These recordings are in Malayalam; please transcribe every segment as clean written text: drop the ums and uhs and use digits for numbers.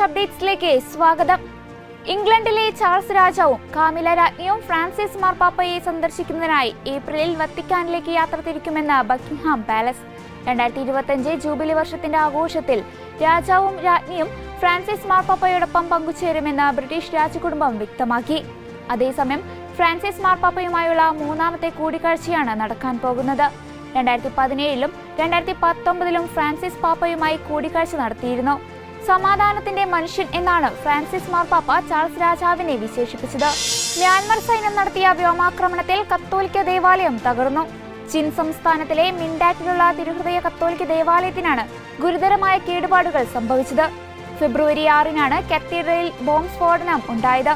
അപ്ഡേറ്റ്സിലേക്ക് സ്വാഗതം. ഇംഗ്ലണ്ടിലെ ചാൾസ് രാജാവും കാമില രാജ്ഞിയും ഫ്രാൻസിസ് മാർപ്പാപ്പയെ സന്ദർശിക്കുന്നതിനായി ഏപ്രിലിൽ വത്തിക്കാനിലേക്ക് യാത്ര തിരിക്കുമെന്ന് ബക്കിംഗ്ഹാം പാലസ്. 2025 ജൂബിലി വർഷത്തിന്റെ ആഘോഷത്തിൽ രാജാവും രാജ്ഞിയും ഫ്രാൻസിസ് മാർപ്പാപ്പയോടൊപ്പം പങ്കുചേരുമെന്ന് ബ്രിട്ടീഷ് രാജകുടുംബം വ്യക്തമാക്കി. അതേസമയം ഫ്രാൻസിസ് മാർപ്പാപ്പയുമായുള്ള മൂന്നാമത്തെ കൂടിക്കാഴ്ചയാണ് നടക്കാൻ പോകുന്നത്. 2017 2019 ഫ്രാൻസിസ് പാപ്പയുമായി കൂടിക്കാഴ്ച നടത്തിയിരുന്നു. സമാധാനത്തിന്റെ മനുഷ്യൻ എന്നാണ് ഫ്രാൻസിസ് മാർപ്പാപ്പ ചാൾസ് രാജാവിനെ വിശേഷിപ്പിച്ചത്. മ്യാൻമർ സൈന്യം നടത്തിയ വ്യോമാക്രമണത്തിൽ കത്തോലിക്ക ദേവാലയം തകർന്നു. ചിൻ സംസ്ഥാനത്തിലെ മിൻഡാക്കിലുള്ള തിരുഹൃദയ കത്തോലിക്ക ദേവാലയത്തിനാണ് ഗുരുതരമായ കേടുപാടുകൾ സംഭവിച്ചത്. ഫെബ്രുവരി 6 കത്തീഡ്രലിൽ ബോംബ് സ്ഫോടനം ഉണ്ടായത്.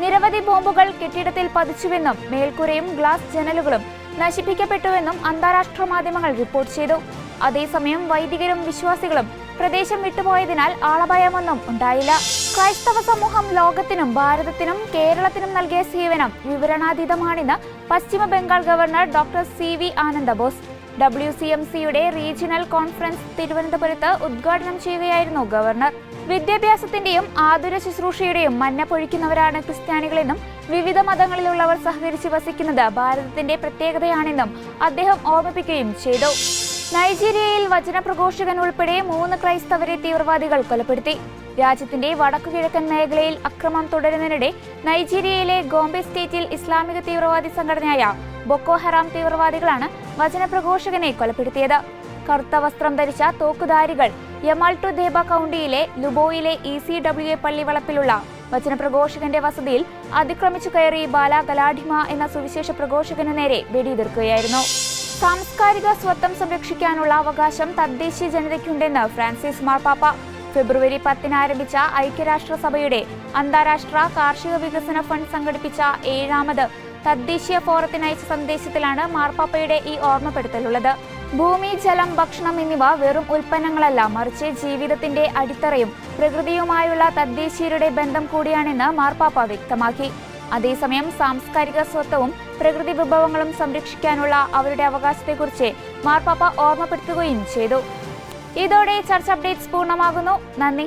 നിരവധി ബോംബുകൾ കെട്ടിടത്തിൽ പതിച്ചുവെന്നും മേൽക്കൂരയും ഗ്ലാസ് ജനലുകളും നശിപ്പിക്കപ്പെട്ടുവെന്നും അന്താരാഷ്ട്ര മാധ്യമങ്ങൾ റിപ്പോർട്ട് ചെയ്തു. അതേസമയം വൈദികരും വിശ്വാസികളും പ്രദേശം വിട്ടുപോയതിനാൽ ആളഭയമൊന്നും ഉണ്ടായില്ല. ക്രൈസ്തവ സമൂഹം ലോകത്തിനും ഭാരതത്തിനും കേരളത്തിനും നൽകിയ സേവനം വിവരണാതീതമാണെന്ന് Paschim Bengal governor doctor CV Anandabose WCMCയുടെ റീജിയണൽ കോൺഫറൻസ് തിരുവനന്തപുരത്ത് ഉദ്ഘാടനം ചെയ്യുകയായിരുന്നു ഗവർണർ. വിദ്യാഭ്യാസത്തിന്റെയും ആതുര ശുശ്രൂഷയുടെയും മഞ്ഞ പൊഴിക്കുന്നവരാണ് ക്രിസ്ത്യാനികളെന്നും വിവിധ മതങ്ങളിലുള്ളവർ സഹകരിച്ച് വസിക്കുന്നത് ഭാരതത്തിന്റെ പ്രത്യേകതയാണെന്നും അദ്ദേഹം ഓർമ്മിപ്പിക്കുകയും ചെയ്തു. നൈജീരിയയിൽ വചനപ്രഘോഷകൻ ഉൾപ്പെടെ 3 ക്രൈസ്തവരെ തീവ്രവാദികൾ കൊലപ്പെടുത്തി. രാജ്യത്തിന്റെ വടക്കുകിഴക്കൻ മേഖലയിൽ അക്രമം തുടരുന്നതിനിടെ നൈജീരിയയിലെ ഗോംബെ സ്റ്റേറ്റിൽ ഇസ്ലാമിക തീവ്രവാദി സംഘടനയായ ബൊക്കോ ഹറാം തീവ്രവാദികളാണ് വചനപ്രഘോഷകനെ കൊലപ്പെടുത്തിയത്. കറുത്ത വസ്ത്രം ധരിച്ച തോക്കുധാരികൾ യമാൽ ടു ദേബ കൗണ്ടിയിലെ ലുബോയിലെ ECWA പള്ളി വളപ്പിലുള്ള വചനപ്രഘോഷകന്റെ വസതിയിൽ അതിക്രമിച്ചു കയറി ബാല ഗലാഡിമ എന്ന സുവിശേഷ പ്രഘോഷകന് നേരെ വെടിയുതിർക്കുകയായിരുന്നു. സാംസ്കാരിക സ്വത്വം സംരക്ഷിക്കാനുള്ള അവകാശം തദ്ദേശീയ ജനതയ്ക്കുണ്ടെന്ന് ഫ്രാൻസിസ് മാർപ്പാപ്പ. ഫെബ്രുവരി 10 ആരംഭിച്ച ഐക്യരാഷ്ട്രസഭയുടെ അന്താരാഷ്ട്ര കാർഷിക വികസന ഫണ്ട് സംഘടിപ്പിച്ച 7ാമത് തദ്ദേശീയ ഫോറത്തിന് അയച്ച സന്ദേശത്തിലാണ് മാർപ്പാപ്പയുടെ ഈ ഓർമ്മപ്പെടുത്തലുള്ളത്. ഭൂമി, ജലം, ഭക്ഷണം എന്നിവ വെറും ഉൽപ്പന്നങ്ങളല്ല, മറിച്ച് ജീവിതത്തിന്റെ അടിത്തറയും പ്രകൃതിയുമായുള്ള തദ്ദേശീയരുടെ ബന്ധം കൂടിയാണെന്ന് മാർപ്പാപ്പ വ്യക്തമാക്കി. അതേസമയം സാംസ്കാരിക സ്വത്വവും പ്രകൃതി വിഭവങ്ങളും സംരക്ഷിക്കാനുള്ള അവരുടെ അവകാശത്തെക്കുറിച്ച് മാർപ്പാപ്പ ഓർമ്മപ്പെടുത്തുകയും ചെയ്തു. ഇതോടെ ചർച്ച അപ്ഡേറ്റ്സ് പൂർണ്ണമാകുന്നു. നന്ദി.